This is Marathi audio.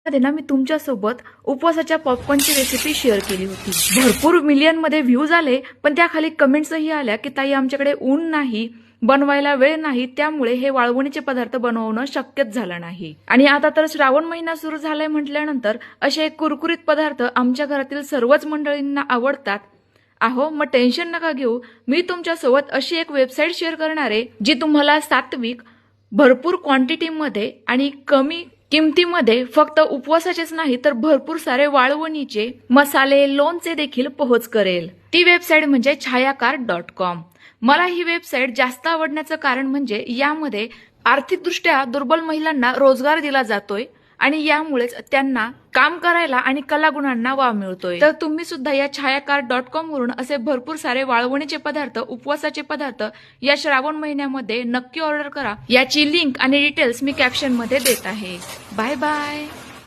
मध्ये ना मी तुमच्यासोबत उपवासाच्या पॉपकॉर्नची रेसिपी शेअर केली होती। भरपूर मिलियनमध्ये व्ह्यूज आले, पण त्याखाली कमेंट्सही आल्या की ताई आमच्याकडे ऊन नाही, बनवायला वेळ नाही, त्यामुळे हे वाळवणीचे पदार्थ बनवणं शक्यच झालं नाही। आणि आता तर श्रावण महिना सुरू झालाय म्हटल्यानंतर असे कुरकुरीत पदार्थ आमच्या घरातील सर्वच मंडळींना आवडतात। अहो मग टेन्शन नका घेऊ, मी तुमच्यासोबत अशी एक वेबसाईट शेअर करणार आहे जी तुम्हाला सात्विक, भरपूर क्वांटिटीमध्ये आणि कमी किमतीमध्ये फक्त उपवासाचेच नाही तर भरपूर सारे वाळवणीचे मसाले, लोणचे देखील पोहोच करेल। ती वेबसाईट म्हणजे छायाकार.com। मला ही वेबसाईट जास्त आवडण्याचं कारण म्हणजे यामध्ये आर्थिकदृष्ट्या दुर्बल महिलांना रोजगार दिला जातोय आणि यामुळेच त्यांना काम करायला आणि कलागुणांना वाव मिळतोय। तर तुम्ही सुद्धा या छायाकार.com वरून असे भरपूर सारे वाळवणीचे पदार्थ, उपवासाचे पदार्थ या श्रावण महिन्यामध्ये नक्की ऑर्डर करा। याची लिंक आणि डिटेल्स मी कॅप्शन मध्ये देत आहे। Bye bye.